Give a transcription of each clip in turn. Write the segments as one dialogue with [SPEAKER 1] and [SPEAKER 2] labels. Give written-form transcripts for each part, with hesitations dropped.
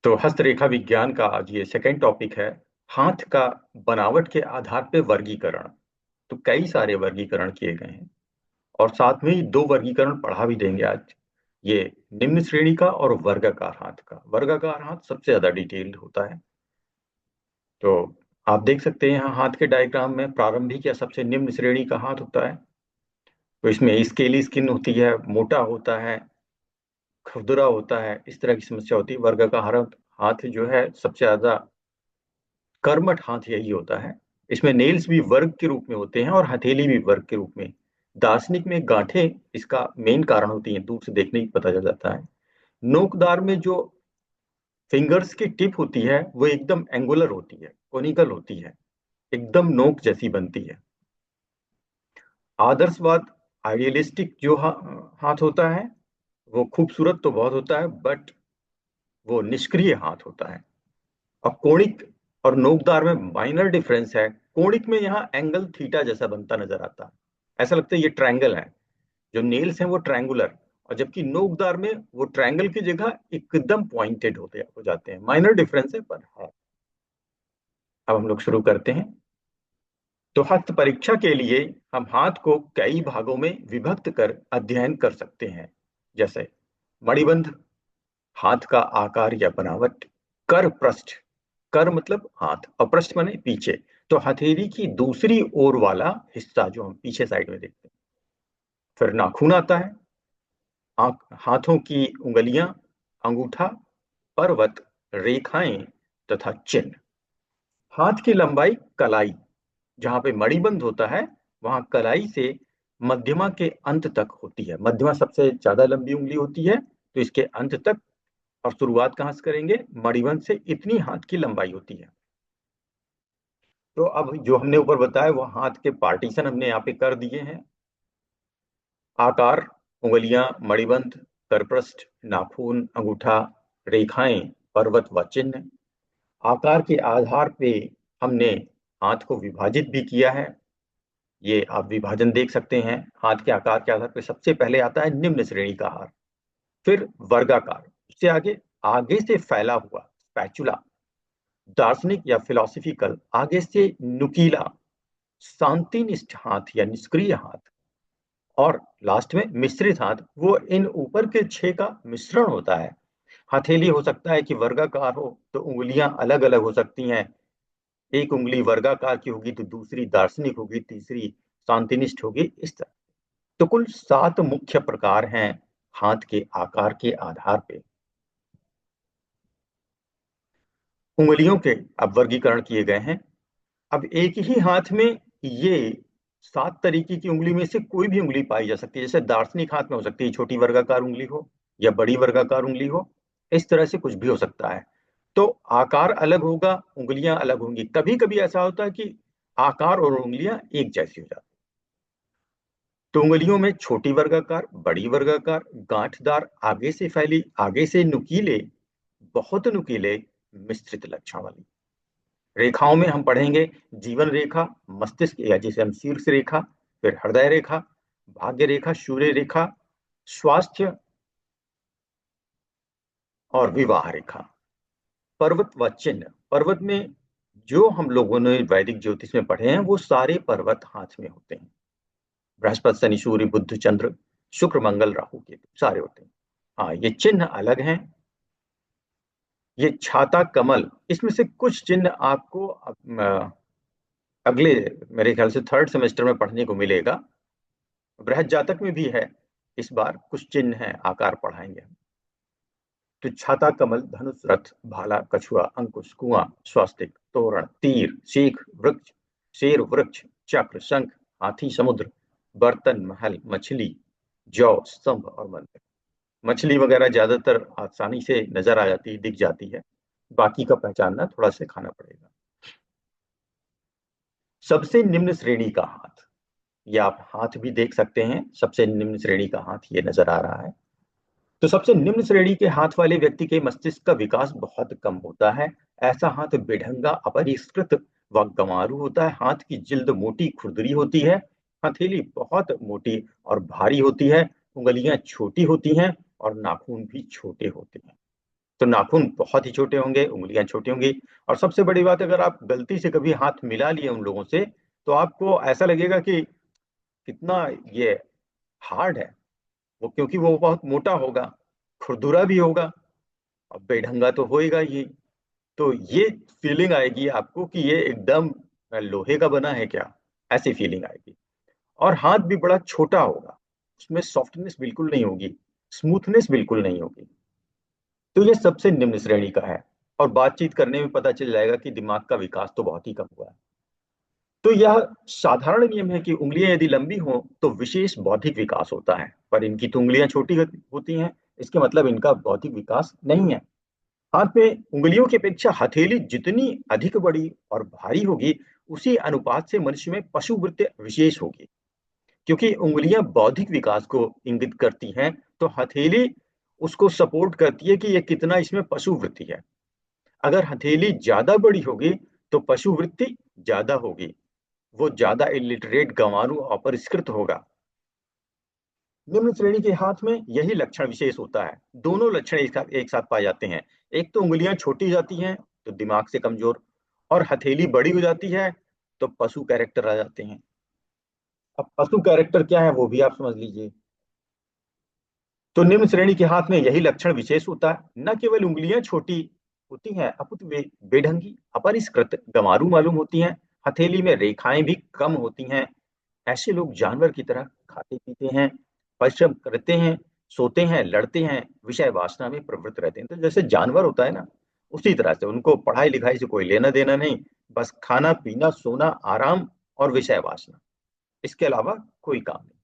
[SPEAKER 1] तो हस्तरेखा विज्ञान का आज ये सेकंड टॉपिक है, हाथ का बनावट के आधार पे वर्गीकरण। तो कई सारे वर्गीकरण किए गए हैं और साथ में ही दो वर्गीकरण पढ़ा भी देंगे आज। ये निम्न श्रेणी का और वर्गाकार हाथ का। वर्गाकार हाथ सबसे ज्यादा डिटेल्ड होता है। तो आप देख सकते हैं यहाँ हाथ के डायग्राम में प्रारंभिक या सबसे निम्न श्रेणी का हाथ होता है। तो इसमें स्केली स्किन होती है, मोटा होता है, खुरदुरा होता है, इस तरह की समस्या होती है। वर्गाकार हाथ जो है सबसे ज्यादा कर्मठ हाथ यही होता है। इसमें नेल्स भी वर्ग के रूप में होते हैं और हथेली भी वर्ग के रूप में। दार्शनिक में गांठें इसका मेन कारण होती हैं, दूर से देखने ही पता चल जाता है। नोकदार में जो फिंगर्स की टिप होती है वो एकदम एंगुलर होती है, कोनिकल होती है, एकदम नोक जैसी बनती है। आदर्शवाद आइडियलिस्टिक जो हाथ होता है वो खूबसूरत तो बहुत होता है, बट वो निष्क्रिय हाथ होता है। और कोणिक और नोकदार में माइनर डिफरेंस है। कोणिक में यहाँ एंगल थीटा जैसा बनता नजर आता है, ऐसा लगता है ये ट्रायंगल है। जो नेल्स हैं वो ट्रायंगुलर, और जबकि नोकदार में वो ट्रायंगल की जगह एकदम पॉइंटेड होते हो जाते हैं। माइनर डिफरेंस है पर है। अब हम लोग शुरू करते हैं। तो हस्त परीक्षा के लिए हम हाथ को कई भागों में विभक्त कर अध्ययन कर सकते हैं, जैसे मणिबंध, हाथ का आकार या बनावट, कर पृष्ठ, कर मतलब हाथ और पृष्ठ माने पीछे, तो हथेली की दूसरी ओर वाला हिस्सा जो हम पीछे साइड में देखते हैं। फिर नाखून आता है, हाथों की उंगलियां, अंगूठा, पर्वत, रेखाएं तथा चिन्ह। हाथ की लंबाई कलाई, जहां पे मणिबंध होता है वहां कलाई से मध्यमा के अंत तक होती है। मध्यमा सबसे ज्यादा लंबी उंगली होती है, तो इसके अंत तक। और शुरुआत कहां से करेंगे? मणिबंध से। इतनी हाथ की लंबाई होती है। तो अब जो हमने ऊपर बताया वो हाथ के पार्टीशन हमने यहाँ पे कर दिए हैं। आकार, उंगलियां, मणिबंध, करपृष्ठ, नाखून, अंगूठा, रेखाएं, पर्वत व चिन्ह। आकार के आधार पे हमने हाथ को विभाजित भी किया है। ये आप विभाजन देख सकते हैं। हाथ के आकार के आधार पे सबसे पहले आता है निम्न श्रेणी का हाथ, फिर वर्गाकार, उससे आगे आगे से फैला हुआ स्पैचुला, दार्शनिक या फिलोसफिकल आगे से नुकीला शांतिनिष्ठ हाथ या निष्क्रिय हाथ, और लास्ट में मिश्रित हाथ, वो इन ऊपर के छह का मिश्रण होता है। हथेली हो सकता है कि वर्गाकार हो, तो उंगलियां अलग अलग हो सकती हैं। एक उंगली वर्गाकार की होगी तो दूसरी दार्शनिक होगी, तीसरी शांतिनिष्ठ होगी, इस तरह। तो कुल 7 मुख्य प्रकार हैं हाथ के आकार के आधार पे। उंगलियों के अब वर्गीकरण किए गए हैं। अब एक ही हाथ में ये 7 तरीके की उंगली में से कोई भी उंगली पाई जा सकती है। जैसे दार्शनिक हाथ में हो सकती है छोटी वर्गाकार उंगली हो या बड़ी वर्गाकार उंगली हो, इस तरह से कुछ भी हो सकता है। तो आकार अलग होगा, उंगलियां अलग होंगी। कभी कभी ऐसा होता है कि आकार और उंगलियां एक जैसी हो जाती। तो उंगलियों में छोटी वर्गाकार, बड़ी वर्गाकार, गांठदार, आगे से फैली, आगे से नुकीले, बहुत नुकीले, मिश्रित लक्षण वाली। रेखाओं में हम पढ़ेंगे जीवन रेखा, मस्तिष्क या जिसे हम शीर्ष रेखा, फिर हृदय रेखा, भाग्य रेखा, सूर्य रेखा, स्वास्थ्य और विवाह रेखा। पर्वत व चिन्ह, पर्वत में जो हम लोगों ने वैदिक ज्योतिष में पढ़े हैं वो सारे पर्वत हाथ में होते हैं। बृहस्पति, शनि, सूर्य, बुध, चंद्र, शुक्र, मंगल, राहु, केतु सारे होते हैं। हाँ, ये चिन्ह अलग हैं। ये छाता, कमल, इसमें से कुछ चिन्ह आपको अगले मेरे ख्याल से थर्ड सेमेस्टर में पढ़ने को मिलेगा। बृहद जातक में भी है, इस बार कुछ चिन्ह हैं, आकार पढ़ाएंगे हम। तो छाता, कमल, धनुष, रथ, भाला, कछुआ, अंकुश, कुआं, स्वास्तिक, तोरण, तीर, सीख, वृक्ष, शेर, वृक्ष, चक्र, शंख, हाथी, समुद्र, बर्तन, महल, मछली, जौ, स्तंभ और मंदिर। मछली वगैरह ज्यादातर आसानी से नजर आ जाती है, दिख जाती है। बाकी का पहचानना थोड़ा सिखाना पड़ेगा। सबसे निम्न श्रेणी का हाथ, या आप हाथ भी देख सकते हैं। सबसे निम्न श्रेणी का हाथ ये नजर आ रहा है। तो सबसे निम्न श्रेणी के हाथ वाले व्यक्ति के मस्तिष्क का विकास बहुत कम होता है। ऐसा हाथ बेढंगा, अपरिष्कृत व गंवारू होता है। हाथ की जिल्द मोटी, खुरदरी होती है। हथेली बहुत मोटी और भारी होती है। उंगलियां छोटी होती हैं और नाखून भी छोटे होते हैं। तो नाखून बहुत ही छोटे होंगे, उंगलियां छोटी होंगी। और सबसे बड़ी बात, अगर आप गलती से कभी हाथ मिला लिए उन लोगों से, तो आपको ऐसा लगेगा कि कितना ये हार्ड है वो, क्योंकि वो बहुत मोटा होगा, खुरदुरा भी होगा, और बेढंगा तो होएगा ही। तो ये फीलिंग आएगी आपको कि ये एकदम लोहे का बना है क्या, ऐसी फीलिंग आएगी। और हाथ भी बड़ा छोटा होगा, उसमें सॉफ्टनेस बिल्कुल नहीं होगी, स्मूथनेस बिल्कुल नहीं होगी। तो ये सबसे निम्न श्रेणी का है। और बातचीत करने में पता चल जाएगा कि दिमाग का विकास तो बहुत ही कम हुआ है। तो यह साधारण नियम है कि उंगलियां यदि लंबी हों तो विशेष बौद्धिक विकास होता है, पर इनकी तो उंगलियां छोटी होती हैं, इसके मतलब इनका बौद्धिक विकास नहीं है। हाथ में उंगलियों की अपेक्षा हथेली जितनी अधिक बड़ी और भारी होगी, उसी अनुपात से मनुष्य में पशुवृत्ति विशेष होगी। क्योंकि उंगलियां बौद्धिक विकास को इंगित करती हैं, तो हथेली उसको सपोर्ट करती है कि ये कितना इसमें पशुवृत्ति है। अगर हथेली ज्यादा बड़ी होगी तो पशुवृत्ति ज्यादा होगी, वो ज्यादा इलिटरेट, गंवारू, अपरिष्कृत होगा। निम्न श्रेणी के हाथ में यही लक्षण विशेष होता है। दोनों लक्षण एक साथ पाए जाते हैं। एक तो उंगलियां छोटी जाती हैं तो दिमाग से कमजोर, और हथेली बड़ी हो जाती है तो पशु कैरेक्टर आ जाते हैं। अब पशु कैरेक्टर क्या है वो भी आप समझ लीजिए। तो निम्न श्रेणी के हाथ में यही लक्षण विशेष होता है। न केवल उंगलियां छोटी होती हैं, अपितु वे बेढंगी, अपरिष्कृत, गंवारू मालूम होती हैं। हथेली में रेखाएं भी कम होती हैं। ऐसे लोग जानवर की तरह खाते पीते हैं, परिश्रम करते हैं, सोते हैं, लड़ते हैं, विषय वासना में प्रवृत्त रहते हैं। तो जैसे जानवर होता है ना, उसी तरह से उनको पढ़ाई लिखाई से कोई लेना देना नहीं, बस खाना पीना, सोना, आराम और विषय वासना, इसके अलावा कोई काम नहीं।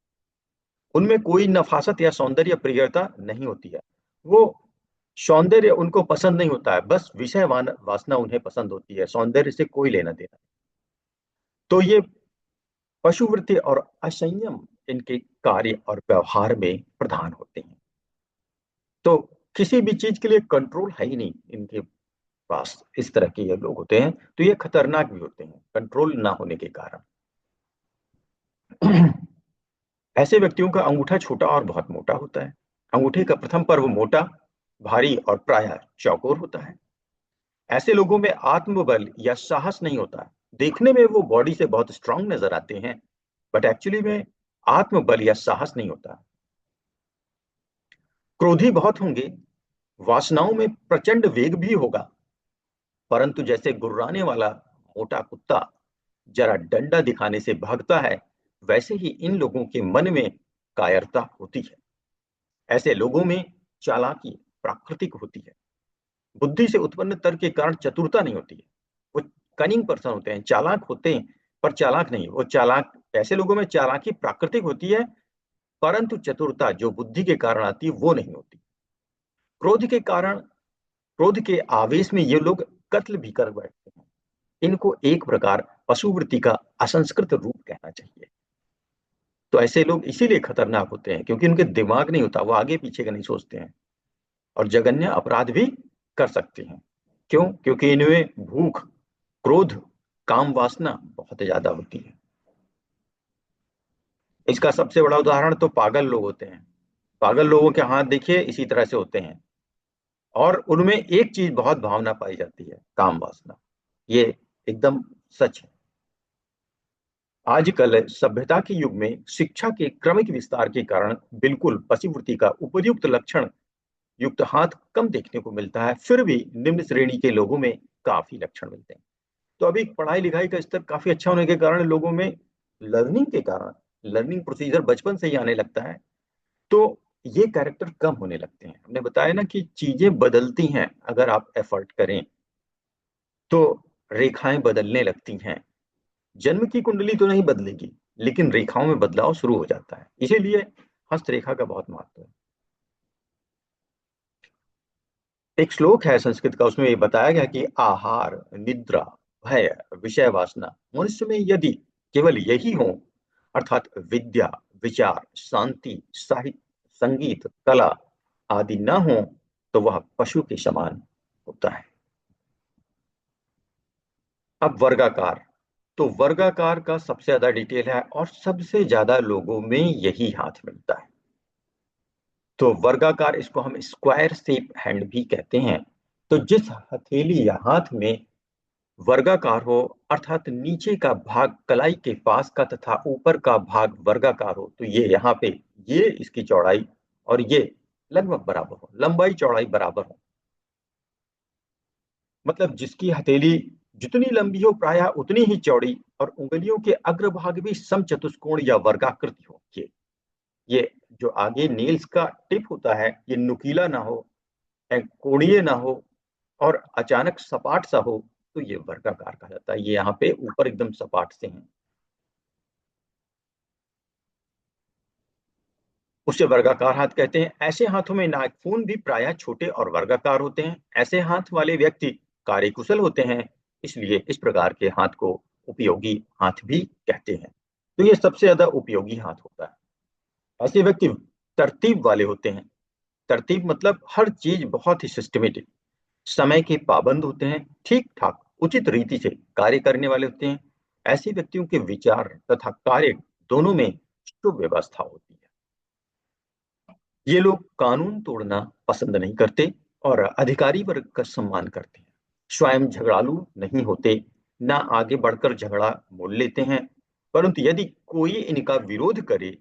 [SPEAKER 1] उनमें कोई नफासत या सौंदर्य प्रियता नहीं होती है। वो सौंदर्य उनको पसंद नहीं होता है, बस विषय वासना उन्हें पसंद होती है, सौंदर्य से कोई लेना देना नहीं। तो ये पशुवृत्ति और असंयम इनके कार्य और व्यवहार में प्रधान होते हैं। तो किसी भी चीज के लिए कंट्रोल है ही नहीं इनके पास। इस तरह के ये लोग होते हैं, तो ये खतरनाक भी होते हैं कंट्रोल ना होने के कारण। ऐसे व्यक्तियों का अंगूठा छोटा और बहुत मोटा होता है। अंगूठे का प्रथम पर्व मोटा, भारी और प्रायः चौकोर होता है। ऐसे लोगों में आत्मबल या साहस नहीं होता है। देखने में वो बॉडी से बहुत स्ट्रांग नजर आते हैं, बट एक्चुअली में आत्मबल या साहस नहीं होता। क्रोधी बहुत होंगे, वासनाओं में प्रचंड वेग भी होगा, परंतु जैसे गुर्राने वाला मोटा कुत्ता जरा डंडा दिखाने से भागता है, वैसे ही इन लोगों के मन में कायरता होती है। ऐसे लोगों में चालाकी प्राकृतिक होती है। बुद्धि से उत्पन्न तर्क के कारण चतुरता नहीं होती है। वो कनिंग पर्सन होते हैं, चालाक होते हैं, पर चालाक नहीं। वो चालाक, ऐसे लोगों में चालाकी प्राकृतिक होती है, परंतु चतुरता जो बुद्धि के कारण आती है वो नहीं होती। क्रोध के कारण, क्रोध के आवेश में ये लोग कत्ल भी कर बैठते हैं। इनको एक प्रकार पशुवृत्ति का असंस्कृत रूप कहना चाहिए। तो ऐसे लोग इसीलिए खतरनाक होते हैं क्योंकि उनके दिमाग नहीं होता, वो आगे पीछे का नहीं सोचते हैं, और जघन्य अपराध भी कर सकते हैं। क्यों? क्योंकि इनमें भूख, क्रोध, काम वासना बहुत ज्यादा होती है। इसका सबसे बड़ा उदाहरण तो पागल लोग होते हैं। पागल लोगों के हाथ देखिए इसी तरह से होते हैं, और उनमें एक चीज बहुत भावना पाई जाती है, काम वासना। ये एकदम सच है। आजकल सभ्यता के युग में शिक्षा के क्रमिक विस्तार के कारण बिल्कुल पतिवृत्ति का उपयुक्त लक्षण युक्त हाथ कम देखने को मिलता है। फिर भी निम्न श्रेणी के लोगों में काफी लक्षण मिलते हैं। तो अभी पढ़ाई लिखाई का स्तर काफी अच्छा होने के कारण लोगों में लर्निंग के कारण, लर्निंग प्रोसीजर बचपन से ही आने लगता है, तो ये कैरेक्टर कम होने लगते हैं। हमने बताया ना कि चीजें बदलती हैं, अगर आप एफर्ट करें तो रेखाएं बदलने लगती हैं। जन्म की कुंडली तो नहीं बदलेगी, लेकिन रेखाओं में बदलाव शुरू हो जाता है। इसीलिए हस्तरेखा का बहुत महत्व है। एक श्लोक है संस्कृत का, उसमें ये बताया गया कि आहार, निद्रा, भय, विषय वासना, मनुष्य में यदि केवल यही हो, अर्थात विद्या, विचार, शांति, साहित्य, संगीत, कला आदि न हो, तो वह पशु के समान होता है। अब वर्गाकार, तो वर्गाकार का सबसे ज्यादा डिटेल है और सबसे ज्यादा लोगों में यही हाथ मिलता है। तो वर्गाकार, इसको हम स्क्वायर शेप हैंड भी कहते हैं। तो जिस हथेली या हाथ में वर्गाकार हो, अर्थात नीचे का भाग कलाई के पास का तथा ऊपर का भाग वर्गाकार हो, तो ये यहाँ पे ये इसकी चौड़ाई और ये लगभग बराबर हो, लंबाई चौड़ाई बराबर हो। मतलब जिसकी हथेली जितनी लंबी हो प्रायः उतनी ही चौड़ी, और उंगलियों के अग्रभाग भी समचतुष्कोण या वर्गाकृति हो। ये जो आगे नील्स का टिप होता है, ये नुकीला ना हो, कोणीय ना हो और अचानक सपाट सा हो, तो ये वर्गाकार कहा जाता है। ये यहाँ पे ऊपर एकदम सपाट से हैं, उसे वर्गाकार हाथ कहते हैं। ऐसे हाथों में नाखून भी प्रायः छोटे और वर्गाकार होते हैं। ऐसे हाथ वाले व्यक्ति कार्यकुशल होते हैं, इसलिए इस प्रकार के हाथ को उपयोगी हाथ भी कहते हैं। तो ये सबसे ज्यादा उपयोगी हाथ होता है। ऐसे व्यक्ति तरतीब वाले होते हैं। तरतीब मतलब हर चीज बहुत ही सिस्टमेटिक, समय के पाबंद होते हैं, ठीक ठाक उचित रीति से कार्य करने वाले होते हैं। ऐसे व्यक्तियों के विचार तथा कार्य दोनों में सुव्यवस्था होती है। ये लोग कानून तोड़ना पसंद नहीं करते और अधिकारी वर्ग का सम्मान करते हैं। स्वयं झगड़ालू नहीं होते, ना आगे बढ़कर झगड़ा मोल लेते हैं, परंतु यदि कोई इनका विरोध करे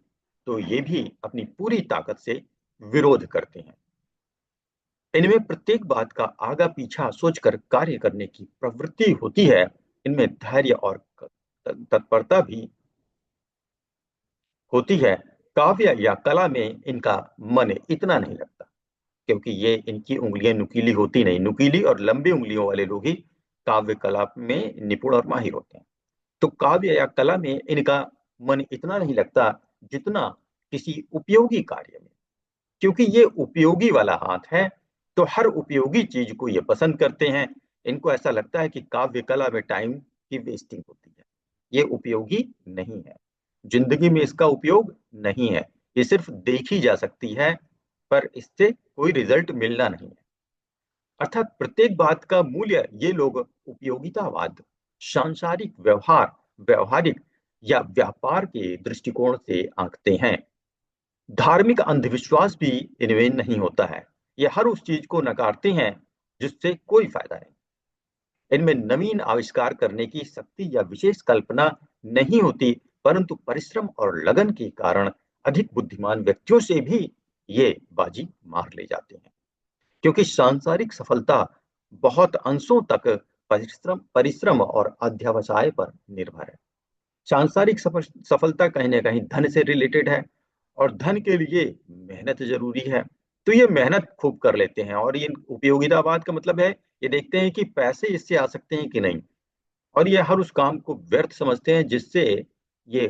[SPEAKER 1] तो ये भी अपनी पूरी ताकत से विरोध करते हैं। इनमें प्रत्येक बात का आगा पीछा सोचकर कार्य करने की प्रवृत्ति होती है। इनमें धैर्य और तत्परता भी होती है। काव्य या कला में इनका मन इतना नहीं लगता, क्योंकि ये इनकी उंगलियां नुकीली होती नहीं। नुकीली और लंबी उंगलियों वाले लोग ही काव्य कला में निपुण और माहिर होते हैं। तो काव्य या कला में इनका मन इतना नहीं लगता जितना किसी उपयोगी कार्य में, क्योंकि ये उपयोगी वाला हाथ है, तो हर उपयोगी चीज को ये पसंद करते हैं। इनको ऐसा लगता है कि काव्य कला में टाइम की वेस्टिंग होती है, ये उपयोगी नहीं है, जिंदगी में इसका उपयोग नहीं है। ये सिर्फ देखी जा सकती है, पर इससे कोई रिजल्ट मिलना नहीं है। अर्थात प्रत्येक बात का मूल्य ये लोग उपयोगितावाद, सांसारिक व्यवहार, व्यवहारिक या व्यापार के दृष्टिकोण से आंकते हैं। धार्मिक अंधविश्वास भी इनमें नहीं होता है। ये हर उस चीज को नकारते हैं जिससे कोई फायदा नहीं। इनमें नवीन आविष्कार करने की शक्ति या विशेष कल्पना नहीं होती, परंतु परिश्रम और लगन के कारण अधिक बुद्धिमान व्यक्तियों से भी ये बाजी मार ले जाते हैं। क्योंकि सांसारिक सफलता बहुत अंशों तक परिश्रम परिश्रम और अध्यवसाय पर निर्भर है। सांसारिक सफलता कहीं ना कहीं धन से रिलेटेड है, और धन के लिए मेहनत जरूरी है। तो ये मेहनत खूब कर लेते हैं, और ये उपयोगितावाद का मतलब है ये देखते हैं कि पैसे इससे आ सकते हैं कि नहीं, और ये हर उस काम को व्यर्थ समझते हैं जिससे ये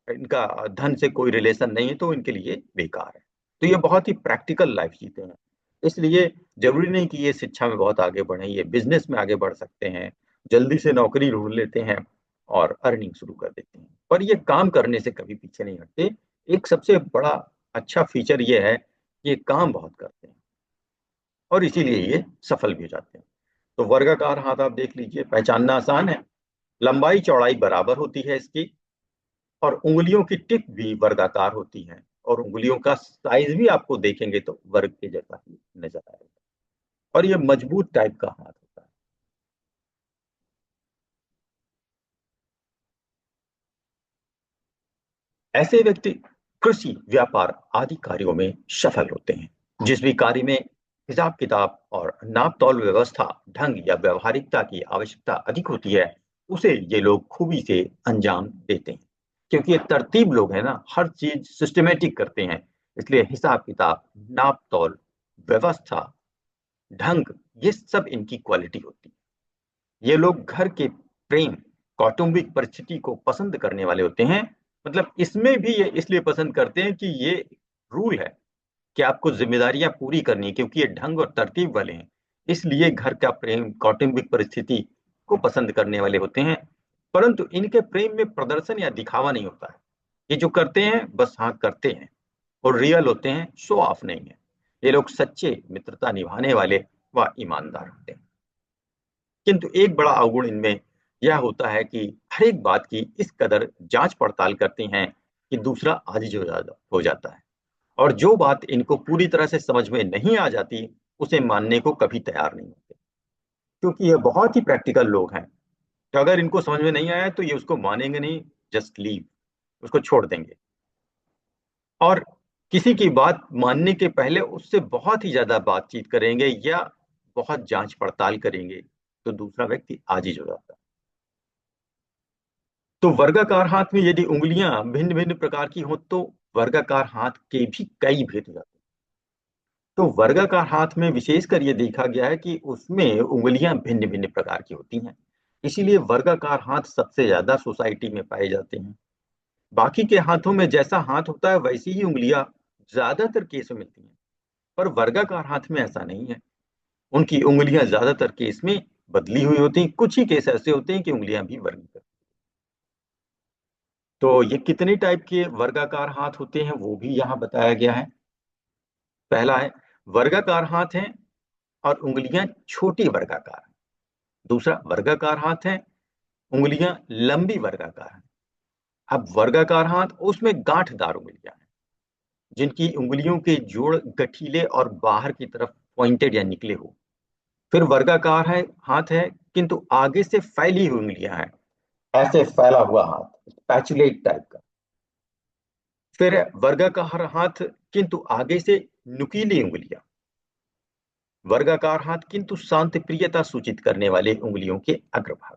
[SPEAKER 1] इनका धन से कोई रिलेशन नहीं है, तो इनके लिए बेकार है। तो ये बहुत ही प्रैक्टिकल लाइफ जीते हैं। इसलिए जरूरी नहीं कि ये शिक्षा में बहुत आगे बढ़े, ये बिजनेस में आगे बढ़ सकते हैं, जल्दी से नौकरी ढूंढ लेते हैं और अर्निंग शुरू कर देते हैं, पर ये काम करने से कभी पीछे नहीं हटते। एक सबसे बड़ा अच्छा फीचर ये है, ये काम बहुत करते हैं और इसीलिए ये सफल भी हो जाते हैं। तो वर्गाकार हाथ आप देख लीजिए, पहचानना आसान है। लंबाई चौड़ाई बराबर होती है इसकी, और उंगलियों की टिप भी वर्गाकार होती है, और उंगलियों का साइज भी आपको देखेंगे तो वर्ग के जैसा ही नजर आएगा, और ये मजबूत टाइप का हाथ होता है। ऐसे व्यक्ति कृषि, व्यापार आदि कार्यों में सफल होते हैं। जिस भी कार्य में हिसाब किताब और नाप तौल व्यवस्था, ढंग या व्यवहारिकता की आवश्यकता अधिक होती है, उसे ये लोग खूबी से अंजाम देते हैं। क्योंकि ये तरतीब लोग हैं ना, हर चीज सिस्टमेटिक करते हैं, इसलिए हिसाब किताब, नाप तौल, व्यवस्था, ढंग, ये सब इनकी क्वालिटी होती है। ये लोग घर के प्रेम, कौटुंबिक परिस्थिति को पसंद करने वाले होते हैं। मतलब इसमें भी ये इसलिए पसंद करते हैं कि ये रूल है कि आपको जिम्मेदारियां पूरी करनी है, क्योंकि ये ढंग और तरतीब वाले हैं, इसलिए घर का प्रेम, कौटुंबिक परिस्थिति को पसंद करने वाले होते हैं। परंतु इनके प्रेम में प्रदर्शन या दिखावा नहीं होता है। ये जो करते हैं बस हाँ करते हैं, और रियल होते हैं, शो ऑफ नहीं है। ये लोग सच्चे मित्रता निभाने वाले व ईमानदार होते हैं। किंतु एक बड़ा अवगुण इनमें यह होता है कि हर एक बात की इस कदर जांच पड़ताल करते हैं कि दूसरा आजिज हो जाता है, और जो बात इनको पूरी तरह से समझ में नहीं आ जाती उसे मानने को कभी तैयार नहीं होते, क्योंकि ये बहुत ही प्रैक्टिकल लोग हैं। तो अगर इनको समझ में नहीं आया तो ये उसको मानेंगे नहीं, जस्ट लीव, उसको छोड़ देंगे। और किसी की बात मानने के पहले उससे बहुत ही ज्यादा बातचीत करेंगे या बहुत जांच पड़ताल करेंगे, तो दूसरा व्यक्ति आजीज हो जाता है। तो वर्गाकार हाथ में यदि उंगलियां भिन्न भिन्न प्रकार की हो तो वर्गाकार हाथ के भी कई भेद हो जाते हैं। तो वर्गाकार हाथ में विशेषकर ये देखा गया है कि उसमें उंगलियां भिन्न भिन्न प्रकार की होती हैं, इसीलिए वर्गाकार हाथ सबसे ज्यादा सोसाइटी में पाए जाते हैं। बाकी के हाथों में जैसा हाथ होता है वैसी ही उंगलियां ज्यादातर केस में मिलती हैं, पर वर्गाकार हाथ में ऐसा नहीं है। उनकी उंगलियां ज्यादातर केस में बदली हुई होती हैं, कुछ ही केस ऐसे होते हैं कि उंगलियां भी वर्गीकृत। तो ये कितने टाइप के वर्गाकार हाथ होते हैं वो भी यहाँ बताया गया है। पहला है वर्गाकार हाथ है और उंगलियां छोटी वर्गाकार है। दूसरा वर्गाकार हाथ है, उंगलियां लंबी वर्गाकार है। अब वर्गाकार हाथ उसमें गांठदार उंगलियां हैं, जिनकी उंगलियों के जोड़ गठीले और बाहर की तरफ पॉइंटेड या निकले हो। फिर वर्गाकार है हाथ है किंतु आगे से फैली हुई उंगलियां हैं, ऐसे फैला हुआ हाथ, पैचुलेट टाइप का। फिर वर्गाकार हाथ किंतु आगे से नुकीली उंगलियां। वर्गाकार हाथ किंतु शांत प्रियता सूचित करने वाले उंगलियों के अग्रभाग।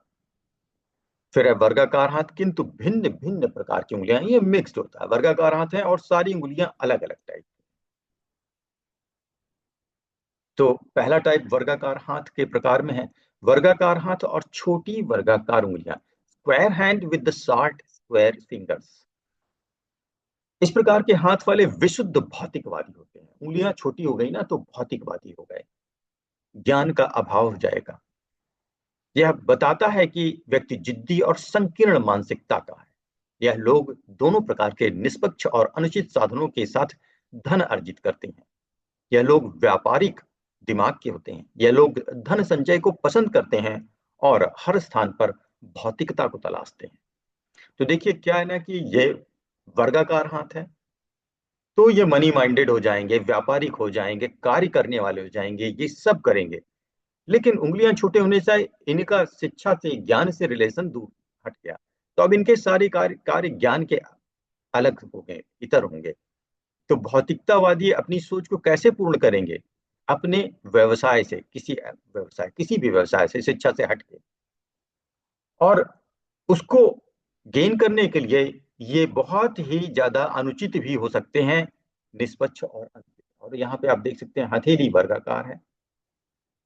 [SPEAKER 1] फिर है वर्गाकार हाथ किंतु भिन्न भिन्न प्रकार की उंगलियां, ये मिक्स्ड होता है। वर्गाकार हाथ है और सारी उंगलियां अलग अलग टाइप। तो पहला टाइप वर्गाकार हाथ के प्रकार में है वर्गाकार हाथ और छोटी वर्गाकार उंगलियां, square hand with the short square fingers. इस प्रकार के हाथ वाले विशुद्ध भौतिकवादी होते हैं। उंगलियां छोटी हो गई ना तो भौतिकवादी हो गए, ज्ञान का अभाव हो जाएगा। यह बताता है कि व्यक्ति जिद्दी और संकीर्ण मानसिकता का है। यह लोग दोनों प्रकार के निष्पक्ष और अनुचित साधनों के साथ धन अर्जित करते हैं। यह लोग व्यापारिक दिमाग के होते हैं। यह लोग धन संचय को पसंद करते हैं और हर स्थान पर भौतिकता को तलाशते हैं। तो देखिए क्या है ना कि ये वर्गाकार हाथ है तो ये मनी माइंडेड हो जाएंगे, व्यापारिक हो जाएंगे, कार्य करने वाले हो जाएंगे, ये सब करेंगे। लेकिन उंगलियां छोटे होने से इनका शिक्षा से, ज्ञान से रिलेशन दूर हट गया, तो अब इनके सारे कार्य कार्य ज्ञान के अलग हो गए, इतर होंगे। तो भौतिकतावादी अपनी सोच को कैसे पूर्ण करेंगे? अपने व्यवसाय से, किसी भी व्यवसाय से, शिक्षा से हटके। और उसको गेन करने के लिए ये बहुत ही ज्यादा अनुचित भी हो सकते हैं, निष्पक्ष और अनुचित। और यहाँ पे आप देख सकते हैं हथेली वर्गाकार है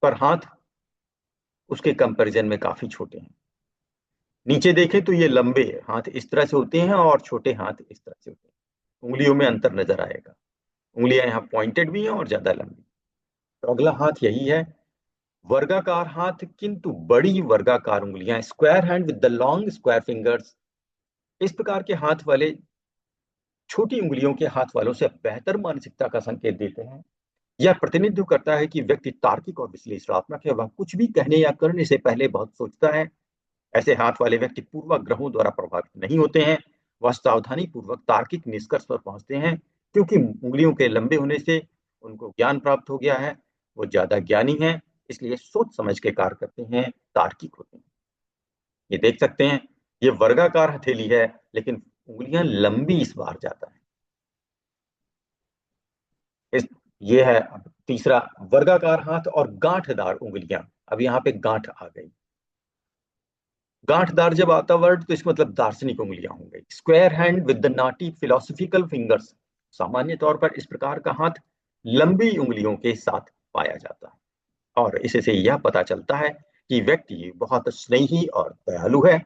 [SPEAKER 1] पर हाथ उसके कंपैरिजन में काफी छोटे हैं। नीचे देखें तो ये लंबे हाथ इस तरह से होते हैं और छोटे हाथ इस तरह से होते हैं। उंगलियों में अंतर नजर आएगा, उंगलियां यहाँ पॉइंटेड भी हैं और ज्यादा लंबी। तो अगला हाथ यही है वर्गाकार हाथ किंतु बड़ी वर्गाकार उंगलियां, square hand with the long square fingers. इस प्रकार के हाथ वाले छोटी उंगलियों के हाथ वालों से बेहतर मानसिकता का संकेत देते हैं। यह प्रतिनिधित्व करता है कि व्यक्ति तार्किक और विश्लेषणात्मक है, वह कुछ भी कहने या करने से पहले बहुत सोचता है। ऐसे हाथ वाले व्यक्ति पूर्वाग्रहों द्वारा प्रभावित नहीं होते हैं, वह सावधानी पूर्वक तार्किक निष्कर्ष पर पहुंचते हैं। क्योंकि उंगलियों के लंबे होने से उनको ज्ञान प्राप्त हो गया है, वो ज्यादा ज्ञानी हैं, इसलिए सोच समझ के कार्य करते हैं, तार्किक होते हैं। ये देख सकते हैं ये वर्गाकार हथेली है लेकिन उंगलियां लंबी इस बार जाता है। इस ये है अब तीसरा वर्गाकार हाथ और गांठदार उंगलियां। अब यहाँ पे गांठ आ गई। गांठदार जब आता वर्ड तो इसका मतलब दार्शनिक उंगलियां हो गई। Square hand with the naughty philosophical fingers. सामान्य तौर पर इस प्रकार का हाथ लंबी उंगलियों के साथ पाया जाता है और इससे यह पता चलता है कि व्यक्ति बहुत स्नेही और दयालु है।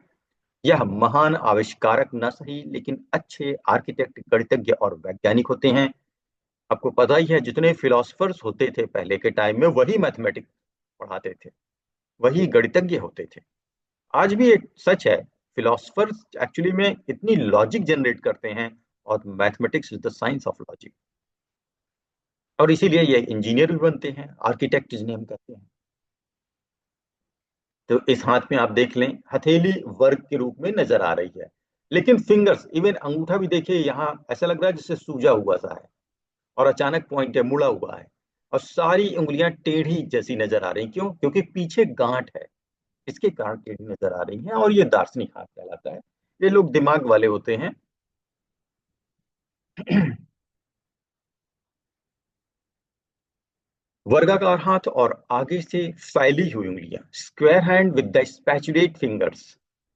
[SPEAKER 1] यह महान आविष्कारक न सही लेकिन अच्छे आर्किटेक्ट, गणितज्ञ और वैज्ञानिक होते हैं। आपको पता ही है जितने फिलोसफर्स होते थे पहले के टाइम में वही मैथमेटिक्स पढ़ाते थे, वही गणितज्ञ होते थे। आज भी एक सच है, फिलोसफर्स एक्चुअली में इतनी लॉजिक जनरेट करते हैं और mathematics is the science of logic. और इसीलिए ये इंजीनियर भी बनते हैं, आर्किटेक्ट जिन्हें हम कहते हैं। तो इस हाथ में आप देख लें हथेली वर्ग के रूप में नजर आ रही है, लेकिन फिंगर्स, इवन अंगूठा भी देखिए यहाँ ऐसा लग रहा है जैसे सूजा हुआ सा है। और अचानक पॉइंट है, मुड़ा हुआ है, और सारी उंगलियां टेढ़ी जैसी नजर आ रही। क्यों? क्योंकि पीछे गांठ है, इसके कारण टेढ़ी नजर आ रही हैं, और ये दार्शनिक हाथ कहलाता है। ये लोग दिमाग वाले होते हैं। वर्गाकार हाथ और आगे से फैली हुई उंगलियां, square hand with the spatulate fingers,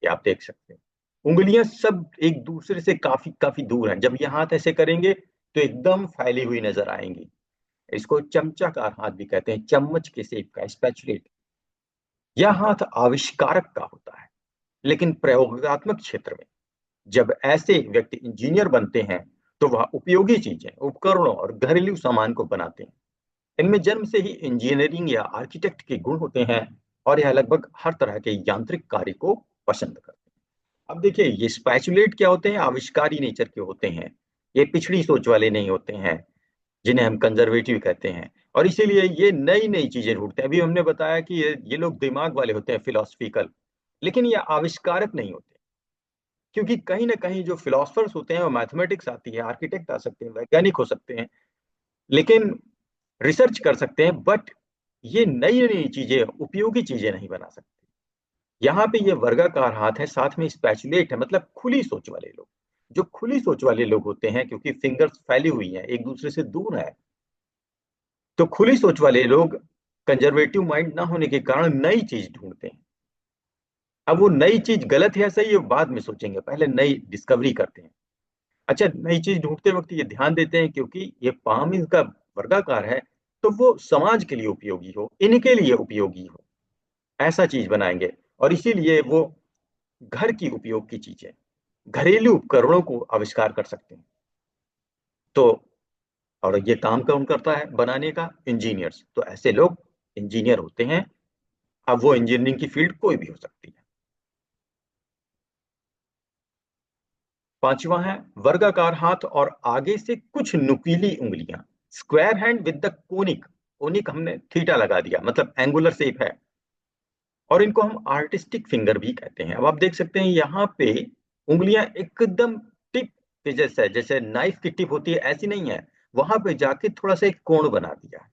[SPEAKER 1] ये आप देख सकते हैं। उंगलियां सब एक दूसरे से काफी काफी दूर हैं। जब ये हाथ ऐसे करेंगे तो एकदम फैली हुई नजर आएंगी। इसको चमचाकार हाथ भी कहते हैं, चम्मच के शेप का, स्पैचुलेट। यह हाथ आविष्कारक का होता है, लेकिन प्रयोगात्मक क्षेत्र में जब ऐसे व्यक्ति इंजीनियर बनते हैं तो वह उपयोगी चीजें, उपकरणों और घरेलू सामान को बनाते हैं। इनमें जन्म से ही इंजीनियरिंग या आर्किटेक्ट के गुण होते हैं, और यह लगभग हर तरह के यांत्रिक कार्य को पसंद करते हैं। अब देखिए, ये स्पैचुलेट क्या होते हैं? आविष्कारी नेचर के होते हैं। ये पिछड़ी सोच वाले नहीं होते हैं, जिन्हें हम कंजर्वेटिव कहते हैं। और इसीलिए ये नई नई चीजें ढूंढते हैं। अभी हमने बताया कि ये लोग दिमाग वाले होते हैं, फिलोसफिकल, लेकिन ये आविष्कारक नहीं होते। क्योंकि कहीं ना कहीं जो फिलोसफर्स होते हैं वो मैथमेटिक्स आती है, आर्किटेक्ट आ सकते हैं, वैज्ञानिक हो सकते हैं, लेकिन रिसर्च कर सकते हैं, बट ये नई नई चीजें, उपयोगी चीजें नहीं बना सकते। यहाँ पे ये वर्गाकार हाथ है, साथ में स्पैचुलेट है, मतलब खुली सोच वाले लोग। जो खुली सोच वाले लोग होते हैं, क्योंकि फिंगर्स फैली हुई हैं, एक दूसरे से दूर है, तो खुली सोच वाले लोग कंजर्वेटिव माइंड ना होने के कारण नई चीज ढूंढते हैं। अब वो नई चीज गलत है या सही है बाद में सोचेंगे, पहले नई डिस्कवरी करते हैं। अच्छा, नई चीज ढूंढते वक्त ये ध्यान देते हैं, क्योंकि ये पाम इनका वर्गाकार है, तो वो समाज के लिए उपयोगी हो, इनके लिए उपयोगी हो, ऐसा चीज बनाएंगे। और इसीलिए वो घर की उपयोग की चीजें, घरेलू उपकरणों को आविष्कार कर सकते हैं। तो और ये काम कौन करता है बनाने का? इंजीनियर्स। तो ऐसे लोग इंजीनियर होते हैं। अब वो इंजीनियरिंग की फील्ड कोई भी हो सकती है। पांचवा है वर्गाकार हाथ और आगे से कुछ नुकीली उंगलियां, square hand with the conic. Conic हमने थीटा लगा दिया, मतलब एंगुलर शेप है। और इनको हम आर्टिस्टिक फिंगर भी कहते हैं। अब आप देख सकते हैं यहाँ पे उंगलियां एकदम टिप पे जैसे, जैसे नाइफ की टिप होती है, ऐसी नहीं है। वहां पे जाके थोड़ा सा एक कोण बना दिया है।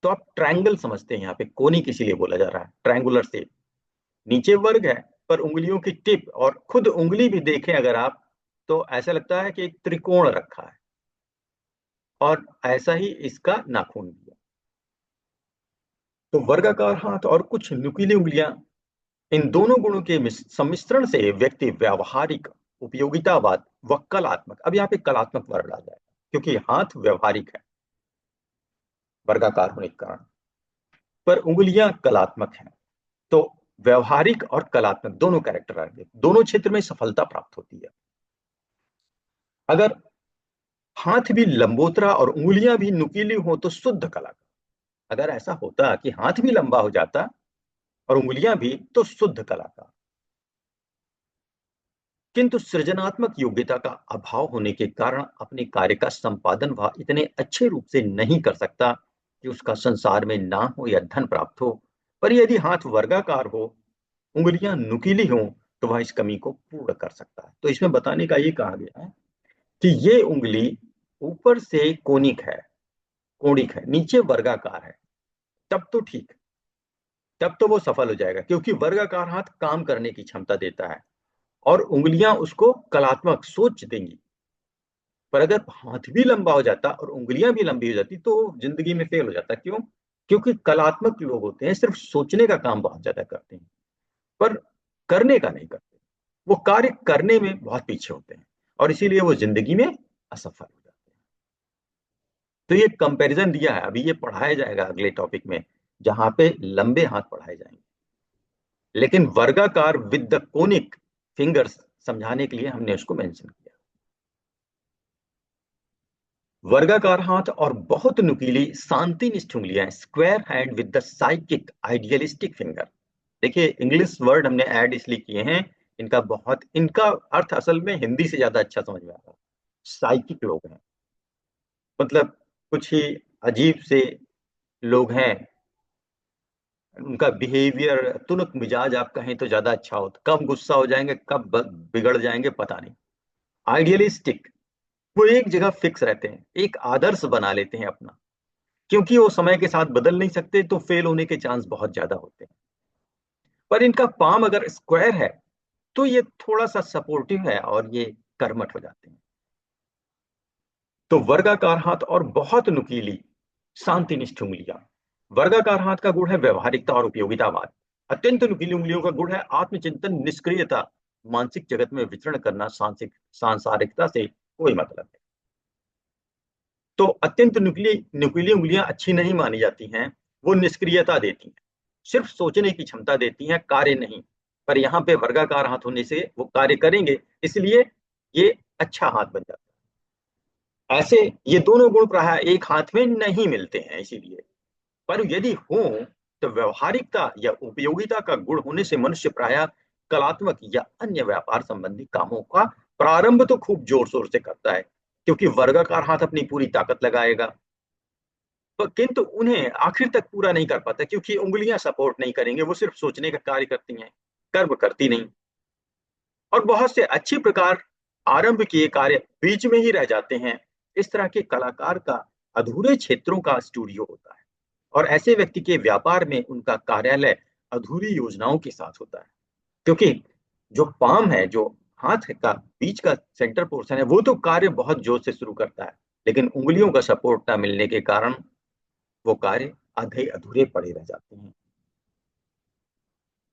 [SPEAKER 1] तो आप ट्रायंगल समझते हैं, यहाँ पे कोनिक इसीलिए बोला जा रहा है, ट्रायंगुलर शेप। नीचे वर्ग है, पर उंगलियों की टिप और खुद उंगली भी देखें अगर आप, तो ऐसा लगता है कि एक त्रिकोण रखा है। और ऐसा ही इसका नाखून भी है। तो वर्गाकार हाथ और कुछ नुकीली उंगलियां, इन दोनों गुणों के सम्मिश्रण से व्यक्ति व्यावहारिक, उपयोगितावाद व कलात्मक, अब यहाँ पे कलात्मक वर्ड आ जाएगा, क्योंकि हाथ व्यवहारिक है वर्गाकार होने के कारण, पर उंगलियां कलात्मक हैं। तो व्यवहारिक और कलात्मक दोनों कैरेक्टर आएंगे, दोनों क्षेत्र में सफलता प्राप्त होती है। अगर हाथ भी लंबोतरा और उंगलियां भी नुकीली हो तो शुद्ध कला। अगर ऐसा होता कि हाथ भी लंबा हो जाता और उंगलियां भी, तो शुद्ध कलाकार। किंतु सृजनात्मक योग्यता का अभाव होने के कारण अपने कार्य का संपादन वह इतने अच्छे रूप से नहीं कर सकता कि उसका संसार में नाम हो या धन प्राप्त हो। पर यदि हाथ वर्गाकार हो, उंगलियां नुकीली हो, तो वह इस कमी को पूर्ण कर सकता है। तो इसमें बताने का ये कहा गया है कि ये उंगली ऊपर से कोनिक है, कोणिक है, नीचे वर्गाकार है, तब तो ठीक, तब तो वो सफल हो जाएगा, क्योंकि वर्गाकार हाथ काम करने की क्षमता देता है और उंगलियां उसको कलात्मक सोच देंगी। पर अगर हाथ भी लंबा हो जाता और उंगलियां भी लंबी हो जाती तो जिंदगी में फेल हो जाता। क्यों? क्योंकि कलात्मक लोग होते हैं सिर्फ सोचने का काम बहुत ज्यादा करते हैं, पर करने का नहीं करते। वो कार्य करने में बहुत पीछे होते हैं, और इसीलिए वो जिंदगी में असफल हो जाते हैं। तो ये कंपैरिजन दिया है, अभी ये पढ़ाया जाएगा अगले टॉपिक में, जहां पे लंबे हाथ पढ़ाए जाएंगे। लेकिन वर्गाकार विद द कोनिक फिंगर्स समझाने के लिए हमने उसको मेंशन किया। वर्गाकार हाथ और बहुत नुकीली शांतिनिष्ठ उंगलियां, square hand with the psychic idealistic finger. देखिए, इंग्लिश वर्ड हमने ऐड इसलिए किए हैं, इनका अर्थ असल में हिंदी से ज्यादा अच्छा समझ में आ रहा है। साइकिक लोग हैं, मतलब कुछ ही अजीब से लोग हैं। उनका बिहेवियर, तुनक मिजाज आप कहें तो ज्यादा अच्छा हो, कब गुस्सा हो जाएंगे, कब बिगड़ जाएंगे पता नहीं। आइडियलिस्टिक, वो एक जगह फिक्स रहते हैं, एक आदर्श बना लेते हैं अपना, क्योंकि वो समय के साथ बदल नहीं सकते, तो फेल होने के चांस बहुत ज्यादा होते हैं। पर इनका पाम अगर स्क्वायर है तो ये थोड़ा सा सपोर्टिव है और ये कर्मठ हो जाते हैं। तो वर्गाकार हाथ और बहुत नुकीली शांतिनिष्ठ उंगलियां। वर्गाकार हाथ का गुण है व्यवहारिकता और उपयोगितावाद। अत्यंत नुकीली उंगलियों का गुण है आत्मचिंतन, निष्क्रियता, मानसिक जगत में विचरण करना, सांसारिकता से कोई मतलब नहीं। तो अत्यंत नुकीली नुकीली उंगलियां अच्छी नहीं मानी जाती हैं। वो निष्क्रियता देती हैं, सिर्फ सोचने की क्षमता देती हैं, कार्य नहीं। पर यहाँ पे वर्गाकार हाथ होने से वो कार्य करेंगे, इसलिए ये अच्छा हाथ बन जाता है। ऐसे ये दोनों गुण प्राय एक हाथ में नहीं मिलते हैं, इसीलिए। पर यदि हो तो व्यवहारिकता या उपयोगिता का गुण होने से मनुष्य प्राय कलात्मक या अन्य व्यापार संबंधी कामों का प्रारंभ तो खूब जोर शोर से करता है, क्योंकि वर्गाकार हाथ अपनी पूरी ताकत लगाएगा। तो किंतु उन्हें आखिर तक पूरा नहीं कर पाता, क्योंकि उंगलियां सपोर्ट नहीं करेंगे, वो सिर्फ सोचने का कार्य करती हैं, कर्म करती नहीं। और बहुत से अच्छी प्रकार आरंभ किए कार्य बीच में ही रह जाते हैं। इस तरह के कलाकार का अधूरे क्षेत्रों का स्टूडियो होता है, और ऐसे व्यक्ति के व्यापार में उनका कार्यालय अधूरी योजनाओं के साथ होता है। क्योंकि जो पाम है, जो हाथ का बीच का सेंटर पोर्शन है, वो तो कार्य बहुत जोर से शुरू करता है, लेकिन उंगलियों का सपोर्ट ना मिलने के कारण वो कार्य आधे अधूरे पड़े रह जाते हैं।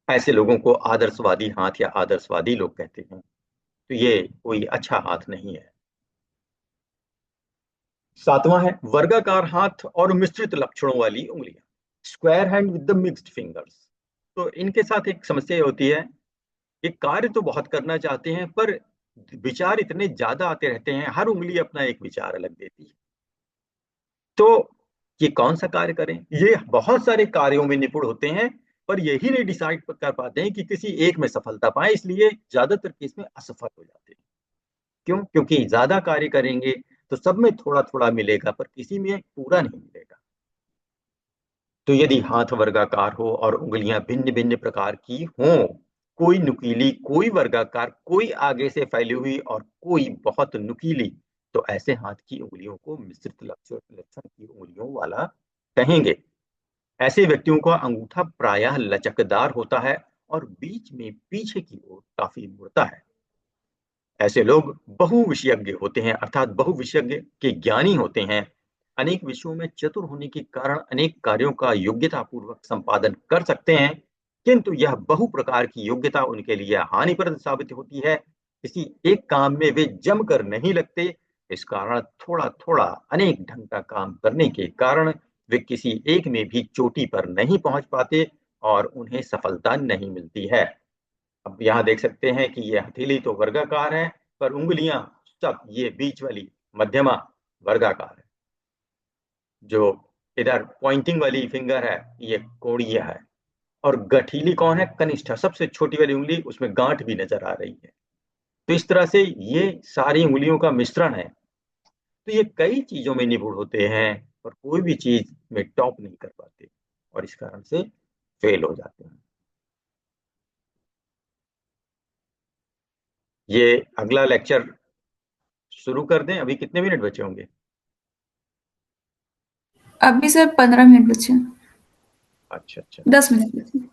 [SPEAKER 1] ऐसे लोगों को आदर्शवादी हाथ या आदर्शवादी लोग कहते हैं। तो ये कोई अच्छा हाथ नहीं है। सातवां है वर्गाकार हाथ और मिश्रित लक्षणों वाली उंगलियां, square hand with the mixed fingers. तो इनके साथ एक समस्या ये होती है कि कार्य तो बहुत करना चाहते हैं, पर विचार इतने ज्यादा आते रहते हैं, हर उंगली अपना एक विचार अलग देती है। तो ये कौन सा कार्य करें, ये बहुत सारे कार्यों में निपुण होते हैं, पर यही नहीं डिसाइड कर पाते हैं कि किसी एक में सफलता पाए, इसलिए ज्यादातर केस में असफल हो जाते हैं। क्यों? क्योंकि ज्यादा कार्य करेंगे तो सब में थोड़ा थोड़ा मिलेगा, पर किसी में पूरा नहीं मिलेगा। तो यदि हाथ वर्गाकार हो और उंगलियां भिन्न भिन्न प्रकार की हों, कोई नुकीली, कोई वर्गाकार, कोई आगे से फैली हुई और कोई बहुत नुकीली, तो ऐसे हाथ की उंगलियों को मिश्रित लक्षण लक्षण की उंगलियों वाला कहेंगे। ऐसे व्यक्तियों का अंगूठा प्रायः लचकदार होता है और बीच में पीछे की ओर काफी मुड़ता है। ऐसे लोग बहुविषयज्ञ होते हैं, अर्थात बहुविषयज्ञ के ज्ञानी होते हैं। अनेक विषयों में चतुर होने के कारण अनेक कार्यों का योग्यता पूर्वक संपादन कर सकते हैं, किंतु यह बहु प्रकार की योग्यता उनके लिए हानिप्रद साबित होती है। किसी एक काम में वे जमकर नहीं लगते। इस कारण थोड़ा थोड़ा अनेक ढंग का काम करने के कारण वे किसी एक में भी चोटी पर नहीं पहुंच पाते और उन्हें सफलता नहीं मिलती है। अब यहाँ देख सकते हैं कि ये हथेली तो वर्गाकार है, पर उंगलियां सब ये बीच वाली मध्यमा वर्गाकार है। जो इधर पॉइंटिंग वाली फिंगर है, ये कोणीय है। और गठीली कौन है? कनिष्ठ, सबसे छोटी वाली उंगली, उसमें गांठ भी नजर आ रही है। तो इस तरह से ये सारी उंगलियों का मिश्रण है। तो ये कई चीजों में निपुण होते हैं, पर कोई भी चीज में टॉप नहीं कर पाते, और इस कारण से फेल हो जाते हैं। ये अगला लेक्चर शुरू कर दें? अभी कितने मिनट बचे होंगे?
[SPEAKER 2] अभी सर 15 मिनट बचे हैं।
[SPEAKER 1] अच्छा अच्छा।
[SPEAKER 2] 10 मिनट बचे हैं।